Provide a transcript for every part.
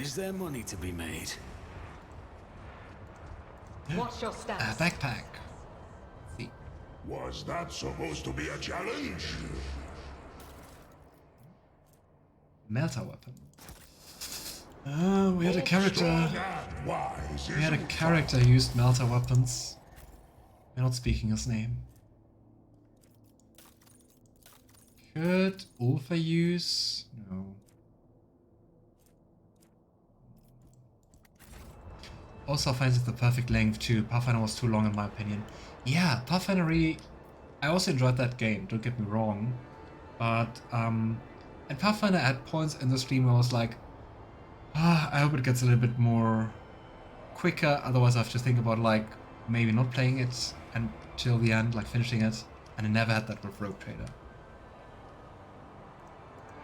Is there money to be made? What's your stance? Backpack. See. Was that supposed to be a challenge? Melter weapon. We had a character. We had a character who used melter weapons. We're not speaking his name. Could Ulfar use? No. Also, I find it the perfect length too. Pathfinder was too long in my opinion. Yeah, Pathfinder really. I also enjoyed that game. Don't get me wrong, but and Pathfinder at points in the stream where I was like, I hope it gets a little bit more quicker. Otherwise, I have to think about like maybe not playing it until the end, like finishing it. And I never had that with Rogue Trader.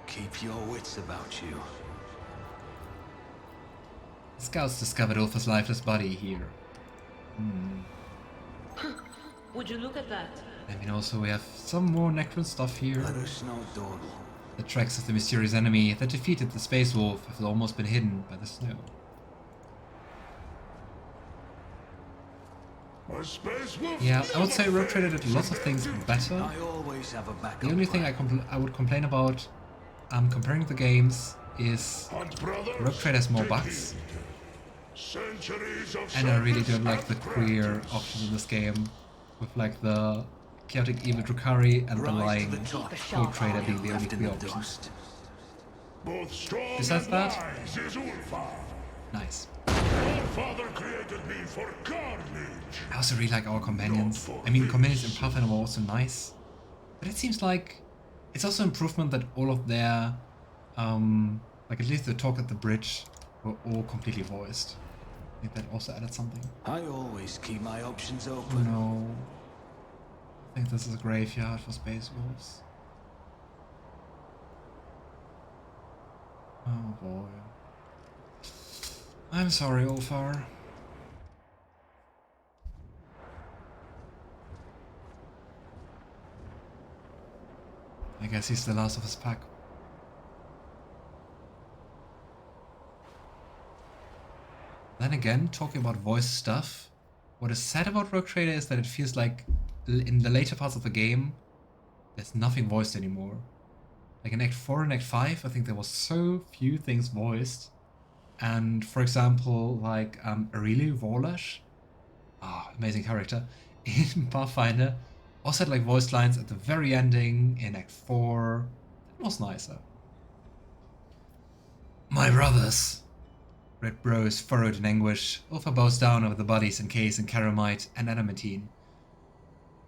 Keep your wits about you. The scouts discovered Ulfar's lifeless body here. Would you look at that? I mean, also we have some more Necron stuff here. Let us know, Dawdle. The tracks of the mysterious enemy that defeated the Space Wolf have almost been hidden by the snow. Yeah, I would say Rogue Trader did lots of things better. I always have a backup. The only thing I would complain about comparing the games is Rogue Trader has more bugs. And I really don't like the queer options in this game, with like the chaotic evil Drukhari and the lying Rogue Trader being the only queer options. Besides that, nice. I also really like our companions. I mean, companions in Pathfinder were also nice, but it seems like it's also improvement that all of their, like at least the talk at the bridge, were all completely voiced. I think that also added something. I always keep my options Oh open. no. I think this is a graveyard for Space Wolves. Oh boy. I'm sorry, Ulfar. I guess he's the last of his pack. Then again, talking about voice stuff, what is sad about Rogue Trader is that it feels like in the later parts of the game, there's nothing voiced anymore. Like in Act 4 and Act 5, I think there was so few things voiced. And for example, like Yrliet Vorlash, amazing character, in Pathfinder, also had like voiced lines at the very ending in Act 4. That was nicer. My brothers. Red brows furrowed in anguish. Ulfar bows down over the bodies encased in Karamite and adamantine.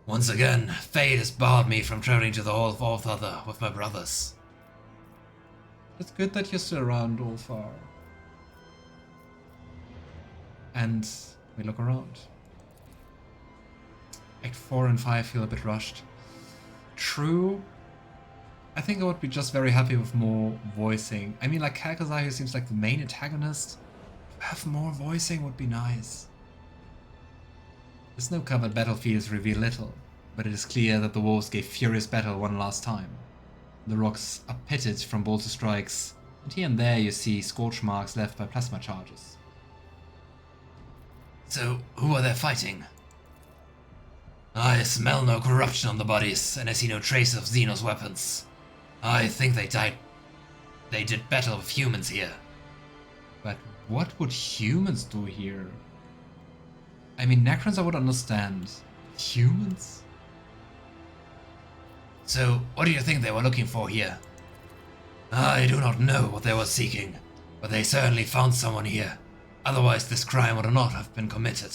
Once again, fate has barred me from traveling to the Hall of Allfather with my brothers. It's good that you're still around, Ulfar. And we look around. Act 4 and 5 feel a bit rushed. True. I think I would be just very happy with more voicing. I mean, like Kalkazai, who seems like the main antagonist, to have more voicing would be nice. The snow-covered battlefields reveal little, but it is clear that the wolves gave furious battle one last time. The rocks are pitted from bolter strikes, and here and there you see scorch marks left by plasma charges. So, who are they fighting? I smell no corruption on the bodies, and I see no trace of Xenos weapons. I think they did battle with humans here. But what would humans do here? I mean, Necrons I would understand. Humans? So, what do you think they were looking for here? I do not know what they were seeking, but they certainly found someone here. Otherwise this crime would not have been committed.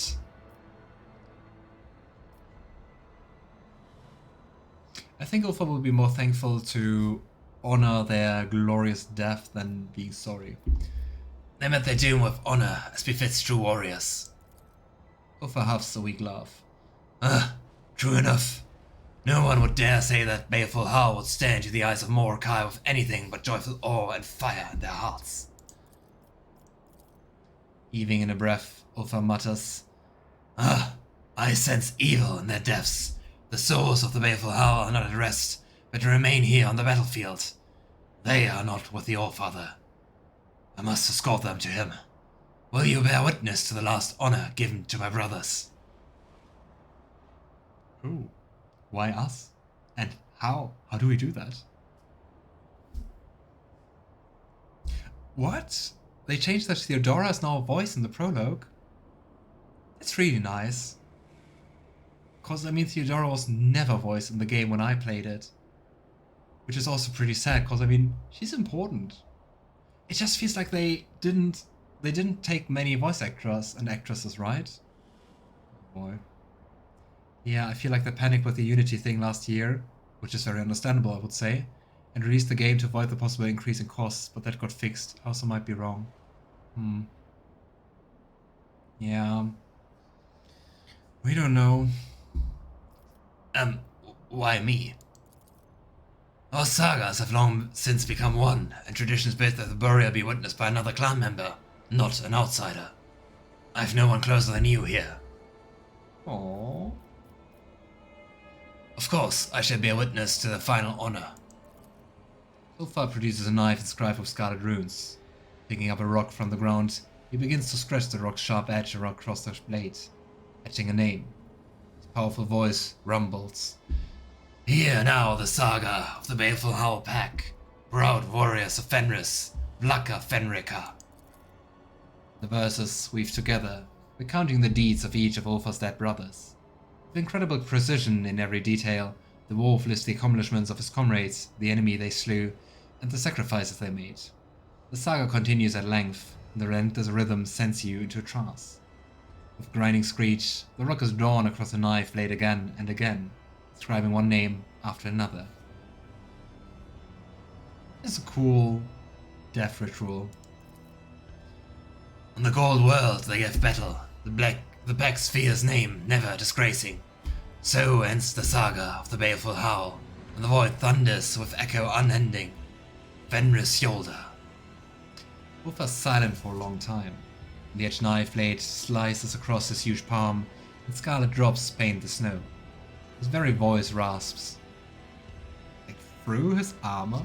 I think Ulfar will be more thankful to honor their glorious death than being sorry. They met their doom with honor, as befits true warriors. Ulfar huffs a weak laugh. True enough. No one would dare say that baleful Har would stare into the eyes of Mordecai with anything but joyful awe and fire in their hearts. Heaving in a breath, Ulfar mutters, I sense evil in their depths. The souls of the baleful Har are not at rest, but remain here on the battlefield. They are not with the Allfather. I must escort them to him. Will you bear witness to the last honor given to my brothers? Oh, why us? And how? How do we do that? What? They changed that Theodora is now a voice in the prologue? That's really nice. Because, I mean, Theodora was never a voice in the game when I played it. Which is also pretty sad, because, I mean, she's important. It just feels like they didn't take many voice actors and actresses, right? Oh boy. Yeah, I feel like they panicked with the Unity thing last year, which is very understandable, I would say, and released the game to avoid the possible increase in costs, but that got fixed. I also might be wrong. Yeah. We don't know. Why me? Our sagas have long since become one, and traditions bid that the burial be witnessed by another clan member, not an outsider. I've no one closer than you here. Aww. Of course, I shall be a witness to the final honor. Ulfar produces a knife inscribed with scarlet runes. Picking up a rock from the ground, he begins to scratch the rock's sharp edge across the blade, etching a name. His powerful voice rumbles. Hear now the saga of the baleful Howl Pack, proud warriors of Fenris, Vlaka Fenrika. The verses weave together, recounting the deeds of each of Ulfar's dead brothers. With incredible precision in every detail, the wolf lists the accomplishments of his comrades, the enemy they slew, and the sacrifices they made. The saga continues at length, and the relentless rhythm sends you into a trance. With grinding screech, the rock is drawn across the knife blade again and again, describing one name after another. It's a cool death ritual. On the gold world they gave battle, the pack's fierce name never disgracing. So ends the saga of the baleful howl, and the void thunders with echo unending. Fenris shoulder. Wolf was silent for a long time. The edged knife blade slices across his huge palm, and scarlet drops paint the snow. His very voice rasps. Like through his armor?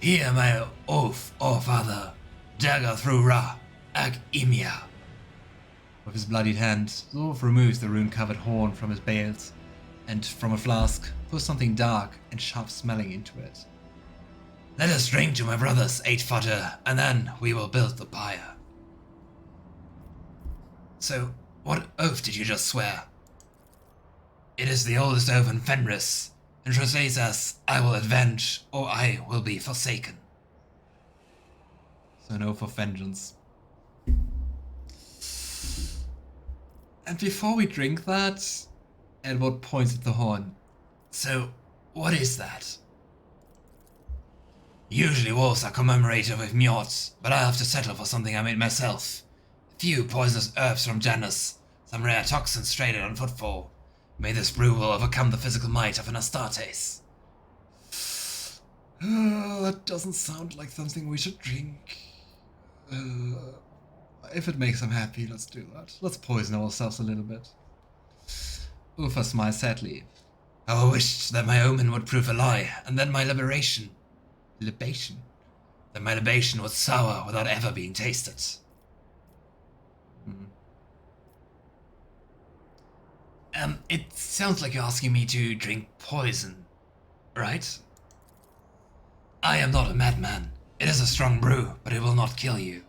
Hear my oath, O father, dagger through Ra, Ag Emia. With his bloodied hand, Zorf removes the rune-covered horn from his bales, and from a flask, pours something dark and sharp-smelling into it. Let us drink to my brother's age fodder, and then we will build the pyre. So, what oath did you just swear? It is the oldest oath in Fenris, and translates as, I will avenge, or I will be forsaken. So an oath of vengeance. And before we drink that, Edward points at the horn. So, what is that? Usually wolves are commemorated with mjords, but I have to settle for something I made myself. A few poisonous herbs from Janus, some rare toxins traded on footfall. May this brew will overcome the physical might of an Astartes. That doesn't sound like something we should drink. If it makes him happy, let's do that. Let's poison ourselves a little bit. Ulfar smiles sadly. How I wished that my omen would prove a lie, and then my libation. That my libation was sour without ever being tasted. It sounds like you're asking me to drink poison, right? I am not a madman. It is a strong brew, but it will not kill you.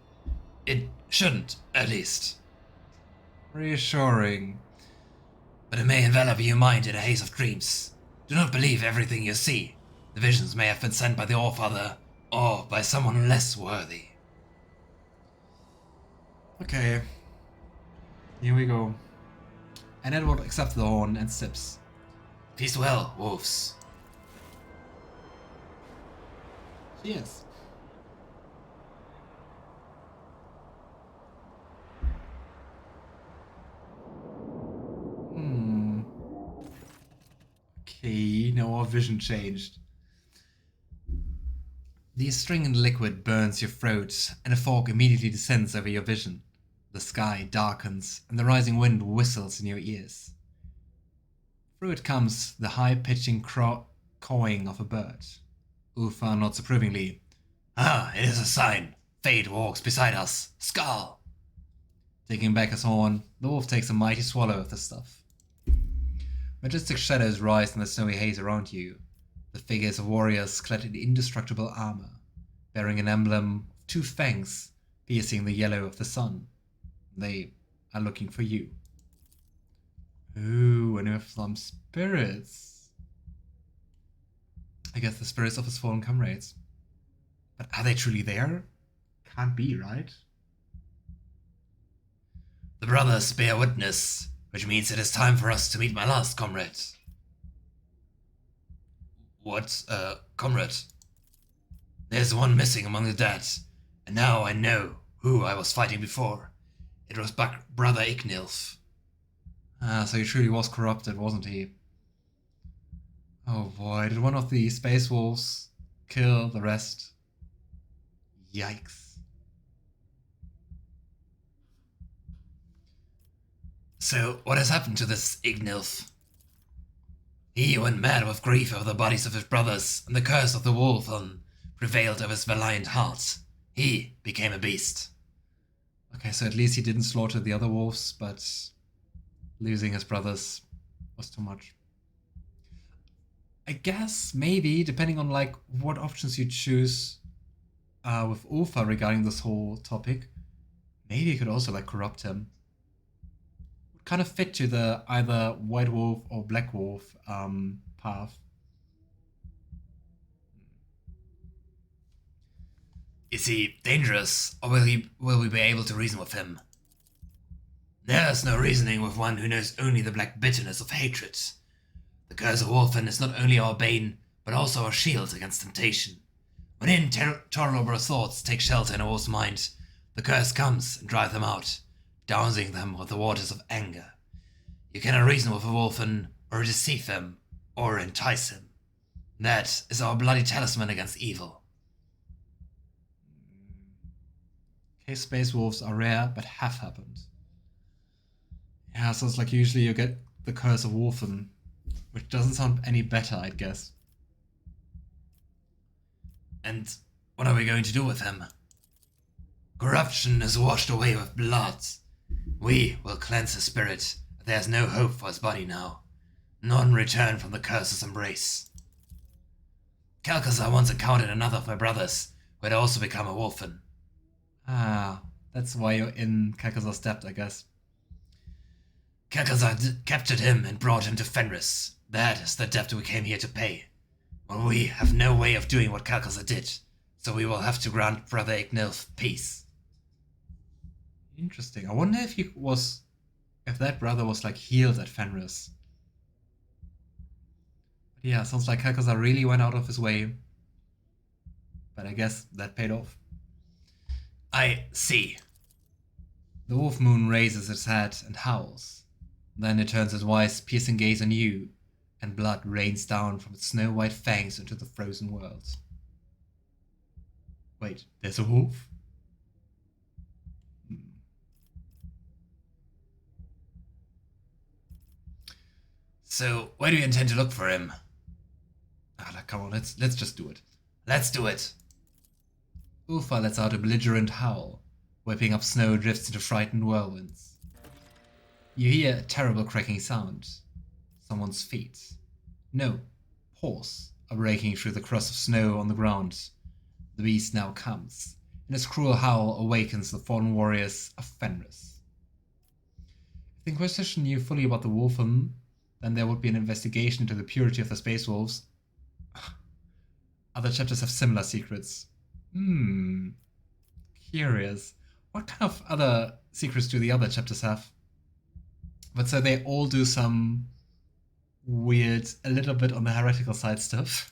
It shouldn't, at least. Reassuring. But it may envelop your mind in a haze of dreams. Do not believe everything you see. The visions may have been sent by the Allfather, or by someone less worthy. Okay. Here we go. And Edward accepts the horn and sips. Feast well, wolves. Cheers. Okay, now our vision changed. The astringent liquid burns your throat, and a fog immediately descends over your vision. The sky darkens, and the rising wind whistles in your ears. Through it comes the high-pitching cawing of a bird. Ulfar nods approvingly. Ah, it is a sign. Fate walks beside us. Skull! Taking back his horn, the wolf takes a mighty swallow of the stuff. Majestic shadows rise in the snowy haze around you. The figures of warriors clad in indestructible armor, bearing an emblem of two fangs piercing the yellow of the sun. They are looking for you. Ooh, and we have some spirits. I guess the spirits of his fallen comrades. But are they truly there? Can't be, right? The brothers bear witness, which means it is time for us to meet my last comrade. What, comrade? There's one missing among the dead, and now I know who I was fighting before. It was brother Ignilf. Ah, so he truly was corrupted, wasn't he? Oh boy, did one of the space wolves kill the rest? Yikes. So, what has happened to this Ignilf? He went mad with grief over the bodies of his brothers, and the curse of the wolf prevailed over his valiant heart. He became a beast. Okay, so at least he didn't slaughter the other wolves, but losing his brothers was too much. I guess, maybe, depending on like what options you choose with Ulfar regarding this whole topic, maybe you could also like corrupt him. Would kind of fit to the either white wolf or black wolf path. Is he dangerous, or will we be able to reason with him? There's no reasoning with one who knows only the black bitterness of hatred. The curse of Orphan is not only our bane, but also our shield against temptation. When intolerable thoughts take shelter in a wolf's mind, the curse comes and drives them out, dousing them with the waters of anger. You cannot reason with a wolfen, or deceive him, or entice him. That is our bloody talisman against evil. Okay, space wolves are rare, but have happened. Yeah, so it's like usually you get the curse of Wolfen, which doesn't sound any better, I'd guess. And what are we going to do with him? Corruption is washed away with blood. We will cleanse his spirit, but there's no hope for his body now. None return from the curse's embrace. Calcazar once encountered another of my brothers, who had also become a Wolfen. Ah, that's why you're in Calcazar's debt, I guess. Calcazar captured him and brought him to Fenris. That is the debt we came here to pay. Well, we have no way of doing what Calcazar did, so we will have to grant Brother Ignilf peace. Interesting. I wonder if that brother was like healed at Fenris. But yeah, sounds like Calcazar really went out of his way. But I guess that paid off. I see. The wolf moon raises its head and howls. Then it turns its wise, piercing gaze on you, and blood rains down from its snow-white fangs into the frozen world. Wait, there's a wolf? So, where do you intend to look for him? Ah, come on, let's just do it. Let's do it! Ulfar lets out a belligerent howl, whipping up snow drifts into frightened whirlwinds. You hear a terrible cracking sound. Someone's feet. No, paws are breaking through the crust of snow on the ground. The beast now comes, and its cruel howl awakens the fallen warriors of Fenris. If the Inquisition knew fully about the Wolfen, then there would be an investigation into the purity of the Space Wolves. Other chapters have similar secrets. Curious. What kind of other secrets do the other chapters have? But so they all do some weird, a little bit on the heretical side stuff.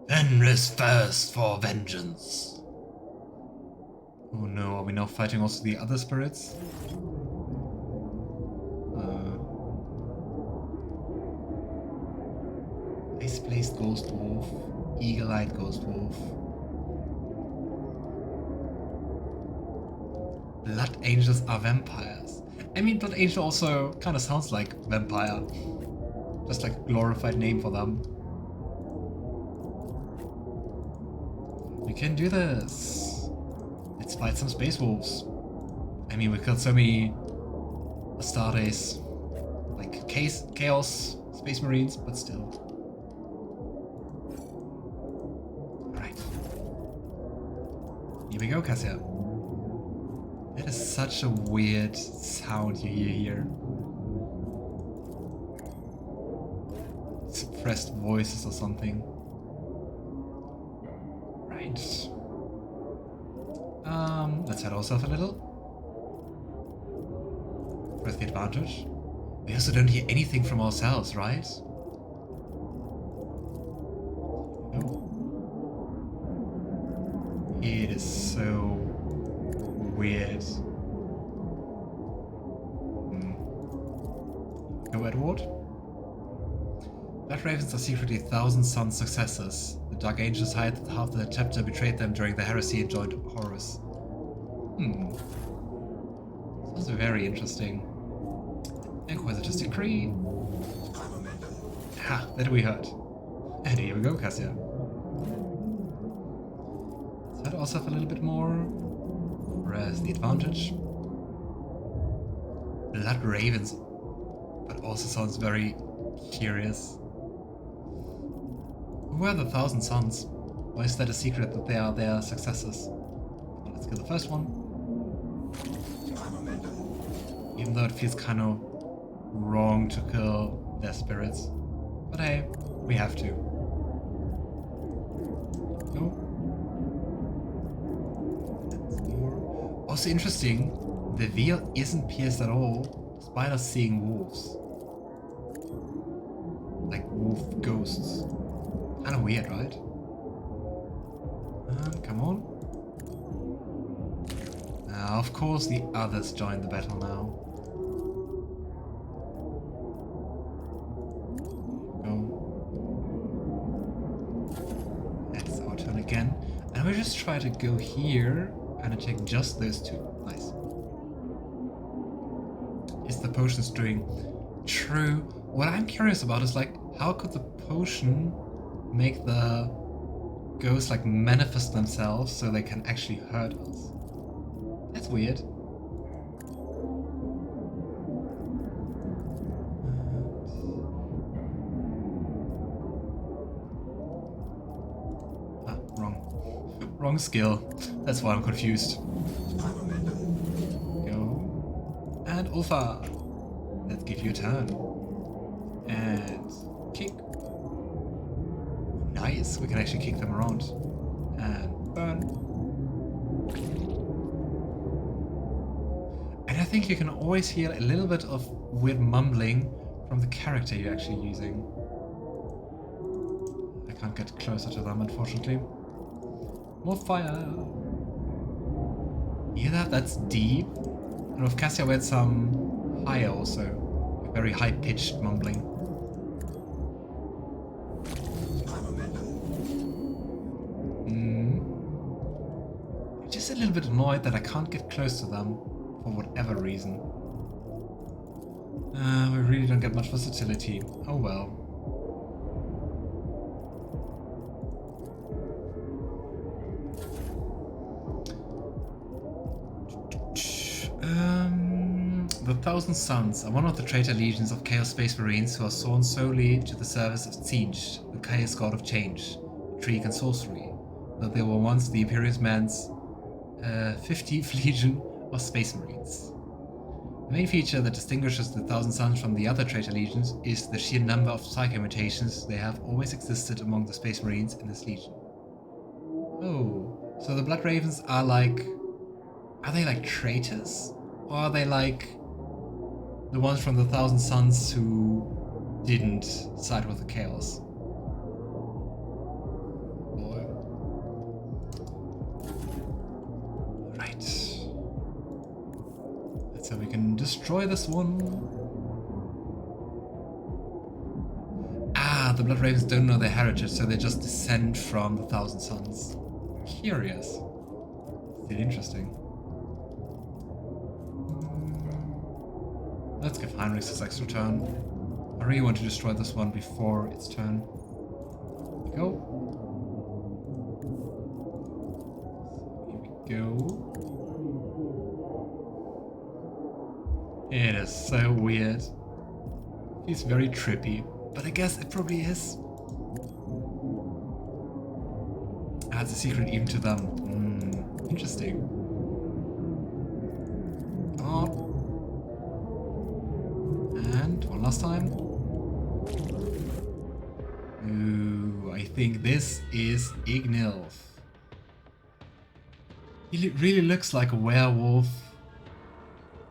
Fenris thirst for vengeance. Oh no, are we now fighting also the other spirits? Ice-placed ghost wolf, eagle-eyed ghost wolf. Blood angels are vampires. I mean, Blood Angel also kind of sounds like vampire. Just like a glorified name for them. We can do this. Let's fight some space wolves. I mean, we killed so many Astartes, like Chaos Space Marines, but still. Alright. Here we go, Cassia. That is such a weird sound you hear here. Suppressed voices or something. Right. Let's head ourselves a little. Press the advantage. We also don't hear anything from ourselves, right? No. It is so weird. Go, Edward. Blood Ravens are secretly Thousand Sons successors. The Dark Angels hide that half the chapter betrayed them during the heresy and joined Horus. Sounds very interesting. Inquisitor's decree. Ha, that we heard. And here we go, Cassia. Let's head ourselves a little bit more. Press the advantage. Blood Ravens. But also sounds very curious. Who are the Thousand Sons? Why is that a secret that they are their successors? Well, let's kill the first one. Even though it feels kind of wrong to kill their spirits. But hey, we have to. Go. That's more. Also interesting, the veil isn't pierced at all, despite us seeing wolves. Like wolf ghosts. Kinda weird, right? Come on. Of course the others join the battle now. Go. That's our turn again. And we just try to go here and attack just those two. Nice. Is the potions doing true? What I'm curious about is like, how could the potion make the ghosts like manifest themselves so they can actually hurt us? That's weird. Wrong skill. That's why I'm confused. Go. And Ulfar. Let's give you a turn. And kick. Nice. We can actually kick them around. And burn. And I think you can always hear a little bit of weird mumbling from the character you're actually using. I can't get closer to them, unfortunately. More fire. Hear that? That's deep. And with Cassia we had some higher also. Like very high-pitched mumbling. I'm just a little bit annoyed that I can't get close to them for whatever reason. We really don't get much versatility. Oh well. The Thousand Sons are one of the traitor legions of Chaos Space Marines who are sworn solely to the service of Siege, the Chaos God of Change, intrigue and sorcery, though they were once the Imperium of Man's 50th Legion of Space Marines. The main feature that distinguishes the Thousand Sons from the other traitor legions is the sheer number of Psyker mutations they have always existed among the Space Marines in this legion. Oh, so the Blood Ravens are like... Are they like traitors? Or are they like the ones from the Thousand Sons who didn't side with the Chaos? Boy. Right. That's how we can destroy this one. Ah, the Blood Ravens don't know their heritage, so they just descend from the Thousand Sons. Curious. Still interesting. Let's give Heinrix his extra turn. I really want to destroy this one before its turn. Here we go. Here we go. It is so weird. He's very trippy, but I guess it probably is. Adds a secret even to them. Interesting. Come on. And one last time. Ooh, I think this is Ignilf. He really looks like a werewolf.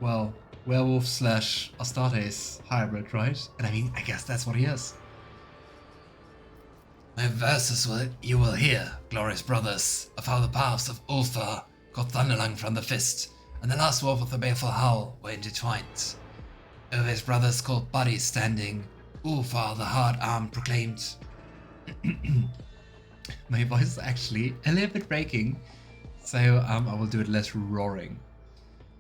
Well, werewolf slash Astartes hybrid, right? And I mean, I guess that's what he is. My verses you will hear, glorious brothers, of how the paths of Ulfar got thunderlung from the fist, and the last wolf of the baleful howl were intertwined. Over his brothers' cold bodies standing, Ulfar the hard arm proclaimed. My voice is actually a little bit breaking, so I will do it less roaring.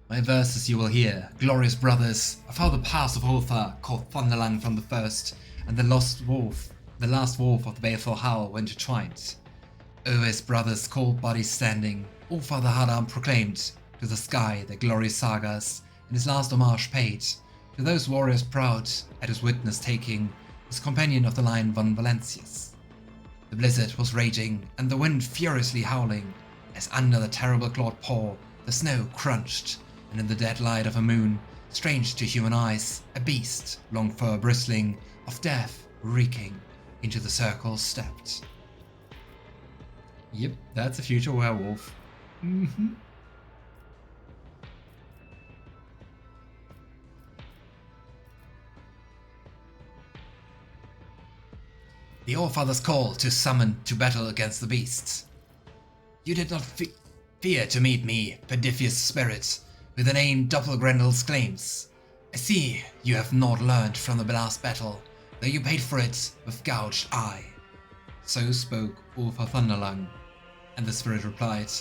My verses you will hear, glorious brothers, of how the paths of Ulfar caught thunderlung from the first, And the last wolf of the baleful howl were intertwined. over his brothers' cold bodies standing, Ulfar the hard arm proclaimed to the sky their glorious sagas, and his last homage paid to those warriors proud at his witness taking, his companion of the line von Valentius. The blizzard was raging, and the wind furiously howling, as under the terrible clawed paw the snow crunched, and in the dead light of a moon, strange to human eyes, a beast, long fur bristling, of death reeking, into the circle stepped. Yep, that's a future werewolf. The Allfather's call to summon to battle against the beasts. You did not fear to meet me, perfidious spirit, with the name Doppelgrendel's claims. I see you have not learned from the last battle, though you paid for it with gouged eye. So spoke Ulfar Thunderlung. And the spirit replied,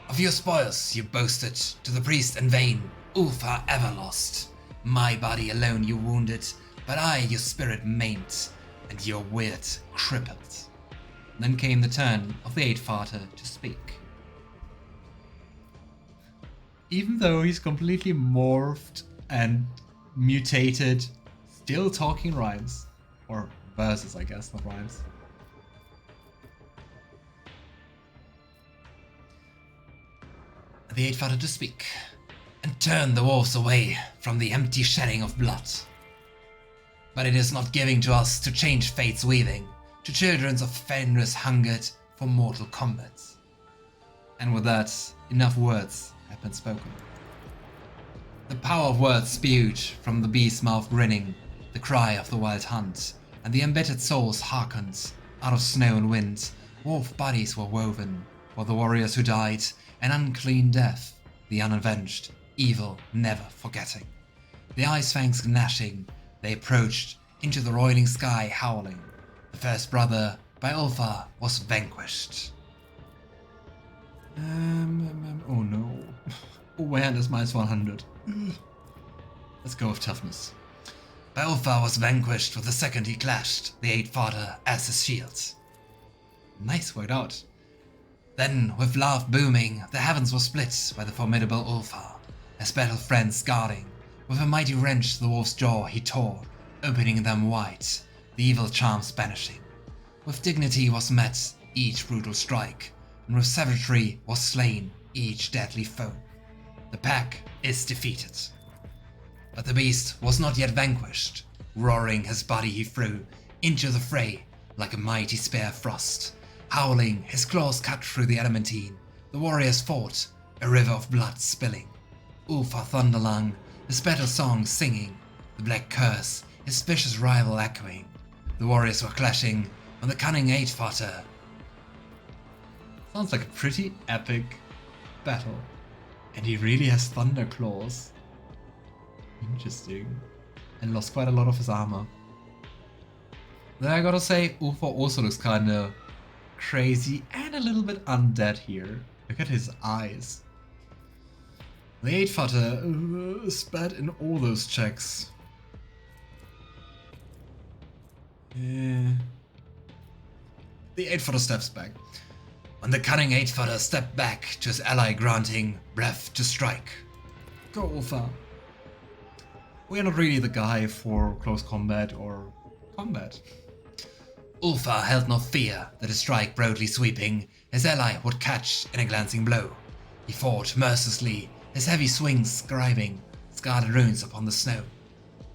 of your spoils you boasted to the priest in vain, Ulfar ever lost. My body alone you wounded, but I your spirit maimed, and your weird crippled. Then came the turn of the Eight-Farter to speak. Even though he's completely morphed and mutated, still talking rhymes. Or verses, I guess, not rhymes. The Eight-Farter to speak, and turn the wolves away from the empty shedding of blood. But it is not giving to us to change fate's weaving, to children of Fenris hungered for mortal combat. And with that, enough words have been spoken. The power of words spewed from the beast's mouth grinning, the cry of the wild hunt, and the embittered souls hearkened. Out of snow and wind, wolf bodies were woven, for the warriors who died, an unclean death, the unavenged, evil never forgetting. The ice fangs gnashing, they approached into the roiling sky howling. The first brother by Ulfar was vanquished. Oh no. Oh, my hand is minus 100. Let's go with toughness. By Ulfar was vanquished with the second he clashed the Eight-Farter as his shield. Nice, worked out. Then, with laugh booming, the heavens were split by the formidable Ulfar, his battle friends guarding. With a mighty wrench the wolf's jaw he tore, opening them wide, the evil charms banishing. With dignity was met each brutal strike, and with savagery was slain each deadly foe. The pack is defeated. But the beast was not yet vanquished. Roaring his body he threw into the fray like a mighty spear frost. Howling, his claws cut through the adamantine, the warriors fought, a river of blood spilling. Ulfar Thunderlung, his battle song singing, the black curse, his vicious rival echoing. The warriors were clashing on the cunning Eight-Farter. Sounds like a pretty epic battle. And he really has thunder claws. Interesting. And lost quite a lot of his armor. Then I gotta say, Ulfar also looks kinda crazy and a little bit undead here. Look at his eyes. The Eight-Farter spat in all those checks. The 8-footer steps back. When the cunning 8-footer stepped back to his ally granting breath to strike. Go, Ulfar. We are not really the guy for close combat or combat. Ulfar held no fear that a strike broadly sweeping his ally would catch in a glancing blow. He fought mercilessly, his heavy swings scribing scarlet runes upon the snow.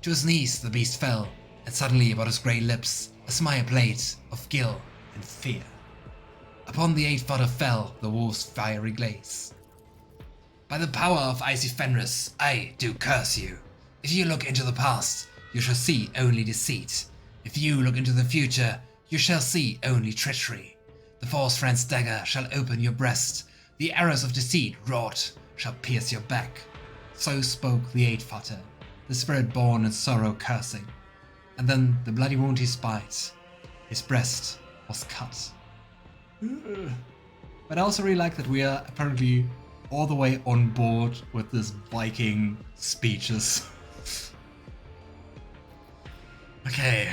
To his knees the beast fell, and suddenly about his grey lips a smile played of guilt and fear. Upon the 8-footer fell the wolf's fiery glaze. By the power of icy Fenris, I do curse you. If you look into the past, you shall see only deceit. If you look into the future, you shall see only treachery. The false friend's dagger shall open your breast. The arrows of deceit wrought shall pierce your back. So spoke the 8-footer, the spirit born in sorrow cursing. And then the bloody wound he spied, his breast was cut. But I also really like that we are apparently all the way on board with this Viking speeches. Okay,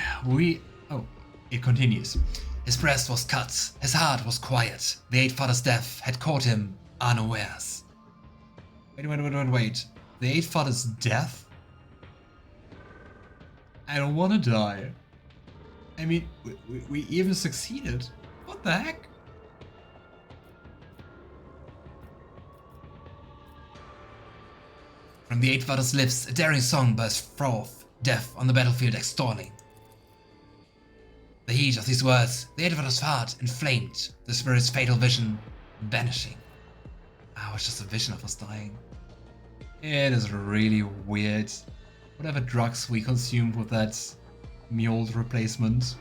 it continues. His breast was cut, his heart was quiet. The 8-footer's death had caught him unawares. Wait. The 8-footer's death? I don't want to die. I mean, we even succeeded. What the heck? From the 8-footer's lips, a daring song burst forth, death on the battlefield extolling. The heat of these words, the 8-footer's heart inflamed, the spirit's fatal vision vanishing. It's just a vision of us dying. It is really weird. Whatever drugs we consumed with that mule replacement.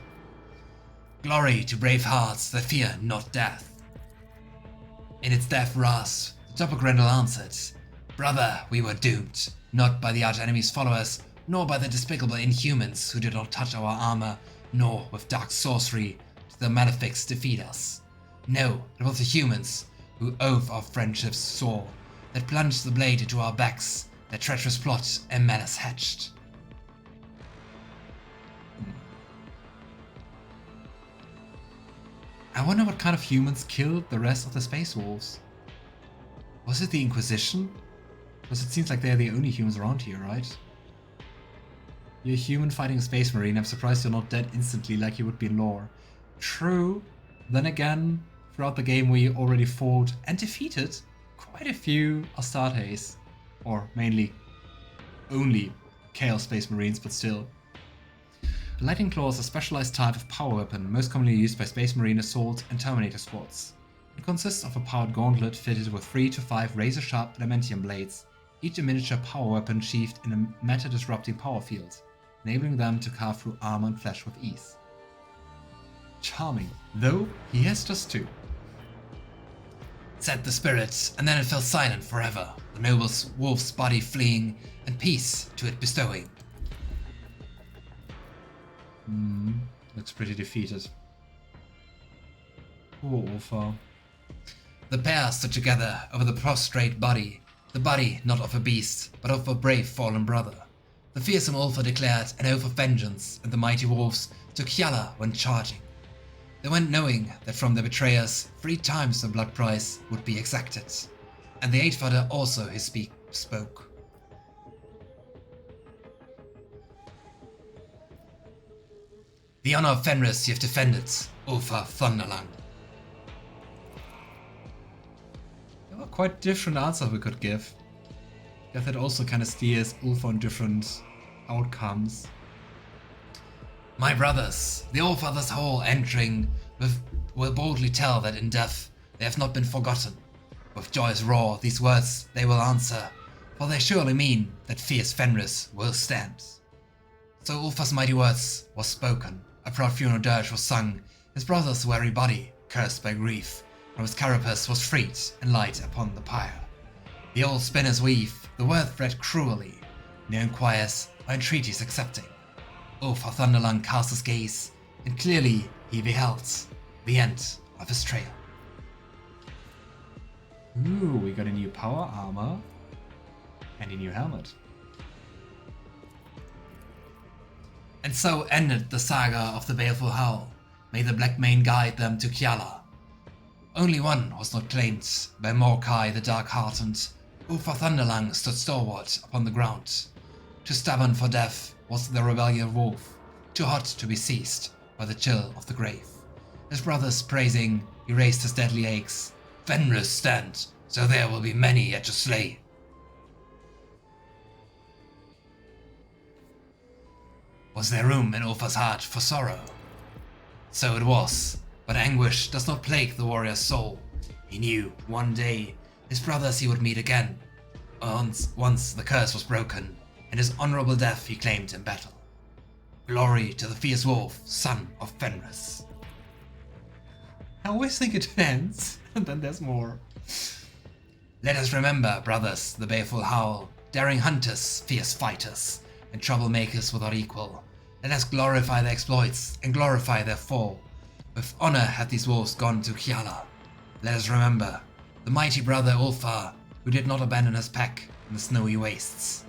Glory to brave hearts that fear not death. In its death rasp, the Topogrendel answered, Brother, we were doomed, not by the arch-enemy's followers, nor by the despicable inhumans who did not touch our armor, nor with dark sorcery did the malefics defeat us. No, it was the humans who oath our friendships swore, that plunged the blade into our backs, that treacherous plot and malice hatched. I wonder what kind of humans killed the rest of the space wolves. Was it the Inquisition? Because it seems like they're the only humans around here, right? You're a human fighting a space marine. I'm surprised you're not dead instantly like you would be in lore. True. Then again, throughout the game we already fought and defeated quite a few Astartes. Or mainly only Chaos Space Marines, but still. A Lightning Claw is a specialized type of power weapon, most commonly used by Space Marine Assault and Terminator squads. It consists of a powered gauntlet fitted with 3 to 5 razor-sharp adamantium blades, each a miniature power weapon sheathed in a meta-disrupting power field, enabling them to carve through armor and flesh with ease. Charming, though he has just 2. Said the spirits, and then it fell silent forever, the noble wolf's body fleeing, and peace to it bestowing. Looks pretty defeated. Poor Ulfar. The pair stood together over the prostrate body, the body not of a beast, but of a brave fallen brother. The fearsome Ulfar declared an oath of vengeance, and the mighty wolves took Hjala when charging. They went knowing that from their betrayers 3 times the blood price would be exacted, and the 8-footer also his spoke. The honor of Fenris you have defended, Ulfar Thunderlung. There were quite different answers we could give. I guess that also kind of steers Ulfar on different outcomes. My brothers, the All-Father's Hall entering will boldly tell that in death they have not been forgotten. With joyous roar these words they will answer, for they surely mean that fierce Fenris will stand. So Ulfar's mighty words was spoken, a proud funeral dirge was sung, his brother's weary body, cursed by grief, from his carapace was freed and light upon the pyre. The old spinners weave, the word thread cruelly, no inquires or entreaties accepting. Ulfar Thunderlung cast his gaze, and clearly he beheld the end of his trail. Ooh, we got a new power armor and a new helmet. And so ended the saga of the baleful howl. May the Black Mane guide them to Kiala. Only one was not claimed by Morkai the Dark-Hearted. Ulfar Thunderlang stood stalwart upon the ground. Too stubborn for death was the rebellious wolf, too hot to be seized by the chill of the grave. His brothers praising, he raised his deadly axe. Fenris stand, so there will be many yet to slay. Was there room in Ulfar's heart for sorrow? So it was, but anguish does not plague the warrior's soul. He knew, one day, his brothers he would meet again. Once the curse was broken, and his honorable death he claimed in battle. Glory to the fierce wolf, son of Fenris. I always think it ends, and then there's more. Let us remember, brothers, the baleful howl, daring hunters, fierce fighters, and troublemakers without equal. Let us glorify their exploits and glorify their fall. With honor had these wolves gone to Kiala. Let us remember the mighty brother Ulfar, who did not abandon his pack in the snowy wastes.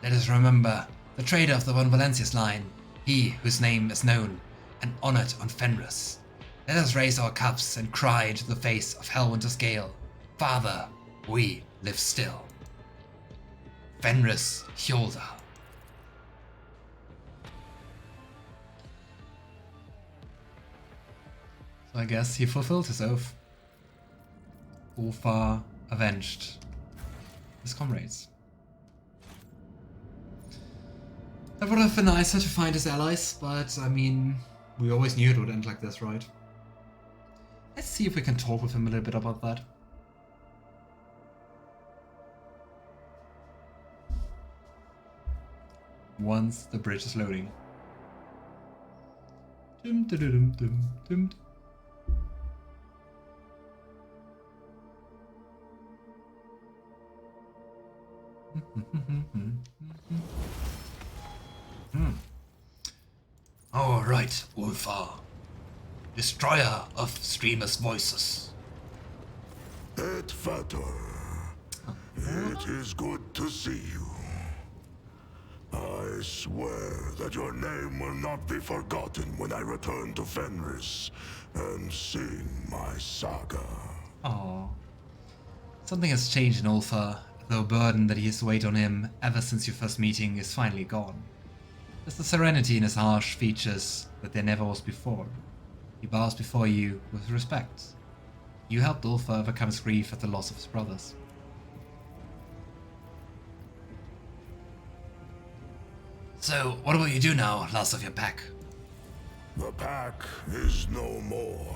Let us remember the trader of the Von Valencius line, he whose name is known and honored on Fenris. Let us raise our cups and cry into the face of Hellwinter's Gale, Father, we live still. Fenris Hjolda. So I guess he fulfilled his oath. Ulfar avenged his comrades. That would have been nicer to find his allies, but I mean, we always knew it would end like this, right? Let's see if we can talk with him a little bit about that. Once the bridge is loading. Dum, dum, dum, dum, dum. All right, Ulfar. Destroyer of streamers' voices. Edvator, it is good to see you. I swear that your name will not be forgotten when I return to Fenris and sing my saga. Aww. Something has changed in Ulfar, though burden that he has weighed on him ever since your first meeting is finally gone. There's the serenity in his harsh features that there never was before. He bows before you with respect. You helped Ulfar overcome his grief at the loss of his brothers. So, what will you do now, last of your pack? The pack is no more.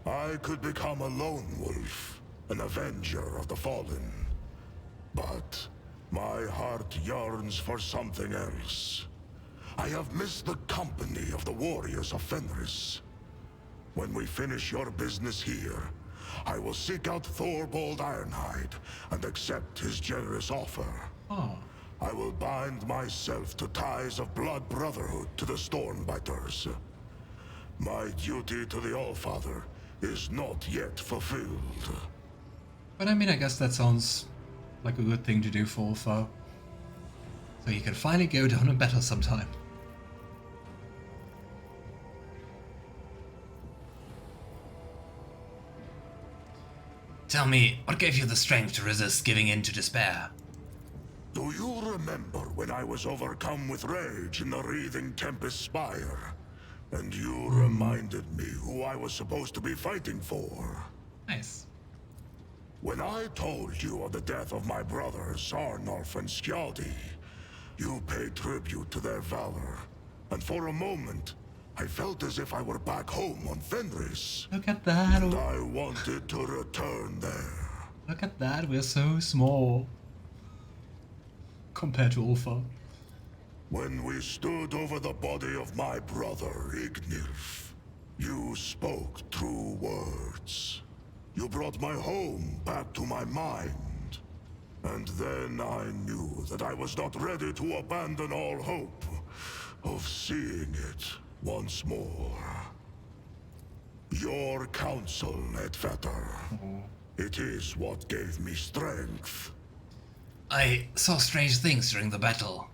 I could become a lone wolf, an avenger of the fallen. But my heart yearns for something else. I have missed the company of the warriors of Fenris. When we finish your business here, I will seek out Thorbold Ironhide and accept his generous offer. Oh. I will bind myself to ties of blood brotherhood to the Stormbiters. My duty to the Allfather is not yet fulfilled. But I mean, I guess that sounds like a good thing to do for Ulfar. So you can finally go down in battle sometime. Tell me, what gave you the strength to resist giving in to despair? Do you remember when I was overcome with rage in the wreathing Tempest Spire? And you reminded me who I was supposed to be fighting for? Nice. When I told you of the death of my brothers, Arnulf and Skjaldi, you paid tribute to their valor. And for a moment, I felt as if I were back home on Fenris. Look at that. And I wanted to return there. Look at that. We're so small compared to Ulfar. When we stood over the body of my brother, Ignilf, you spoke true words. You brought my home back to my mind. And then I knew that I was not ready to abandon all hope of seeing it once more. Your counsel, Edvator. It is what gave me strength. I saw strange things during the battle.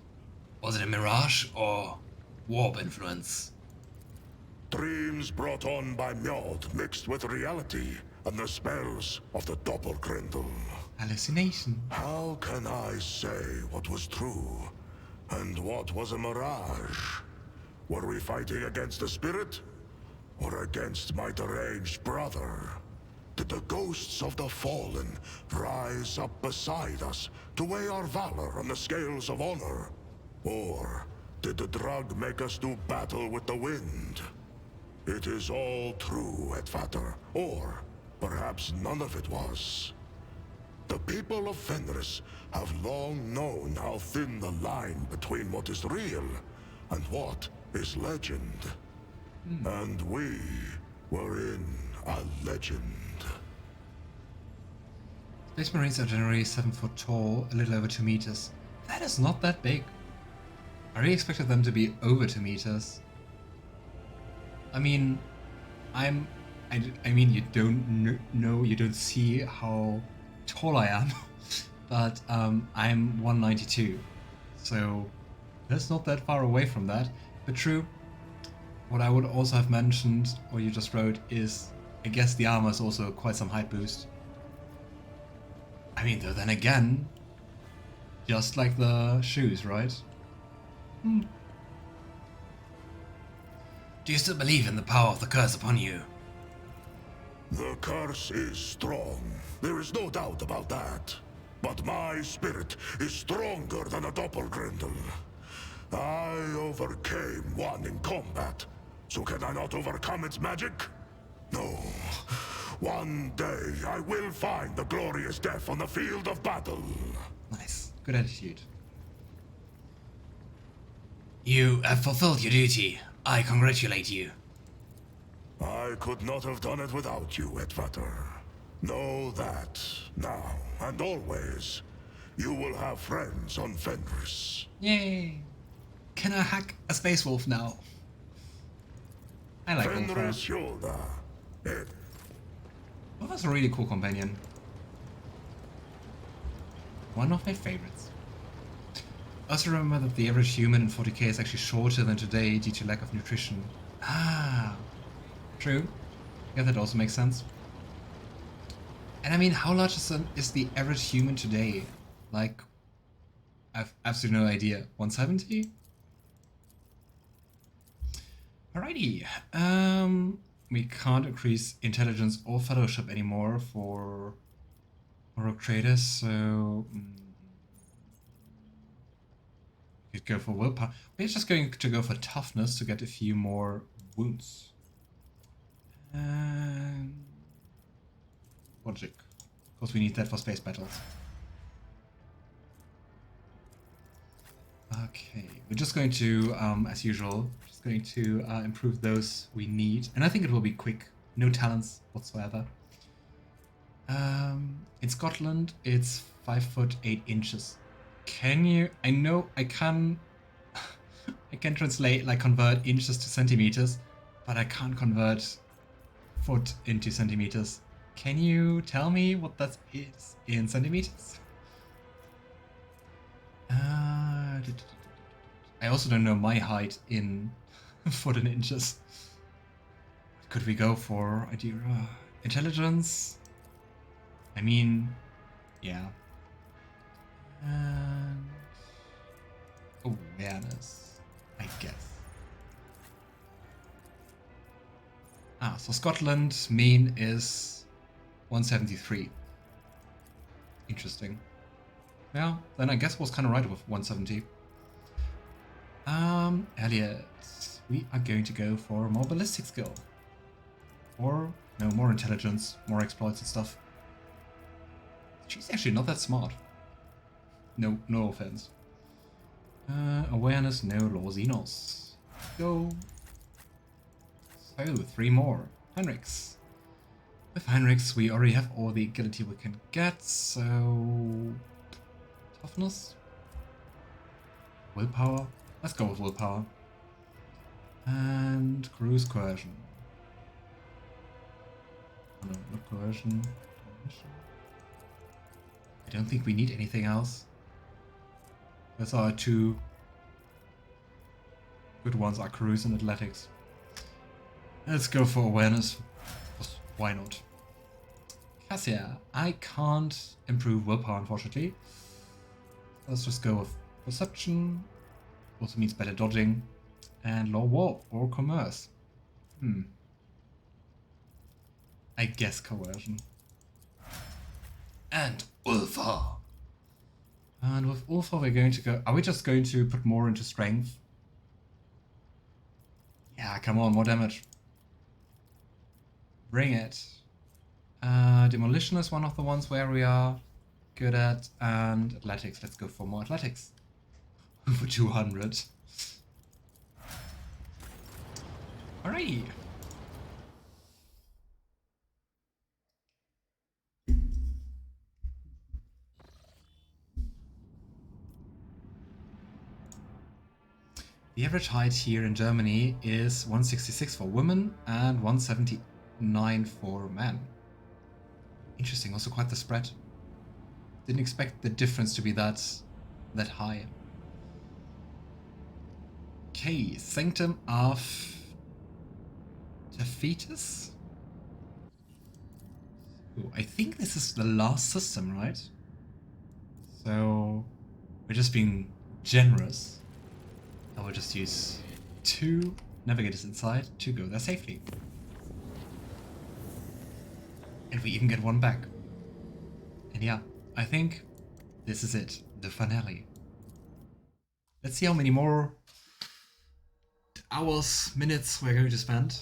Was it a mirage, or Warp influence. Dreams brought on by Mjord mixed with reality and the spells of the Doppelgrindel. Hallucination. How can I say what was true and what was a mirage? Were we fighting against the spirit or against my deranged brother? Did the ghosts of the fallen rise up beside us to weigh our valor on the scales of honor? Or did the drug make us do battle with the wind? It is all true, Edvater, or perhaps none of it was. The people of Fenris have long known how thin the line between what is real and what is legend. And we were in a legend. Space Marines are generally 7 foot tall, a little over 2 meters. That is not that big. I really expected them to be over 2 meters. I mean, I mean, you don't know, you don't see how tall I am, but I'm 192, so that's not that far away from that. But true, what I would also have mentioned, or you just wrote, is I guess the armor is also quite some height boost. I mean, though, then again, just like the shoes, right? Do you still believe in the power of the curse upon you? The curse is strong. There is no doubt about that. But my spirit is stronger than a Doppelgrindel. I overcame one in combat. So can I not overcome its magic? No. One day I will find the glorious death on the field of battle. Nice. Good attitude. You have fulfilled your duty. I congratulate you. I could not have done it without you, Edvater. Know that, now and always, you will have friends on Fenris. Yay! Can I hack a space wolf now? I like Fenris Ulfar. Yolda. It Ulfar's a really cool companion. One of my favorites. Also remember that the average human in 40k is actually shorter than today due to lack of nutrition. Ah, true. Yeah, that also makes sense. And I mean, how large is the average human today? Like, I've absolutely no idea. 170? Alrighty. We can't increase intelligence or fellowship anymore for rogue traders, so we could go for willpower. We're just going to go for toughness to get a few more wounds. And logic. Of course, we need that for space battles. Okay, we're just going to, as usual, just going to improve those we need. And I think it will be quick. No talents whatsoever. In Scotland, it's 5 foot 8 inches. Can you... I know I can... I can translate, like, convert inches to centimeters, but I can't convert foot into centimeters. Can you tell me what that is in centimeters? I also don't know my height in foot and inches. What could we go for? Idira. Intelligence? I mean, yeah. And awareness, I guess. Ah, so Scotland, mean is 173. Interesting. Yeah, then I guess I was kind of right with 170. Yrliet, we are going to go for more ballistic skill. Or, no, more intelligence, more exploits and stuff. She's actually not that smart. No offense. Awareness, no, law, Xenos. Go. So, 3 more. Heinrix. With Heinrix, we already have all the agility we can get, so... Toughness? Willpower? Let's go with willpower. And cruise coercion. Oh, no, not coercion. I don't think we need anything else. That's our 2 Good ones are cruise and athletics. Let's go for awareness. Why not? Cassia, I can't improve willpower, unfortunately. Let's just go with perception. Also means better dodging. And law, war, or commerce. I guess coercion. And Ulfar. And with Ulfar we're going to go... Are we just going to put more into strength? Yeah, come on, more damage. Bring it. Demolition is one of the ones where we are good at. And athletics, let's go for more athletics. For 200. Alright. The average height here in Germany is 166 for women and 179 for men. Interesting, also quite the spread. Didn't expect the difference to be that high. Okay, Sanctum of Defeatus? Oh, I think this is the last system, right? So we're just being generous. I will just use 2 Navigators inside to go there safely. And we even get 1 back. And yeah, I think this is it. The finale. Let's see how many more hours, minutes we're going to spend.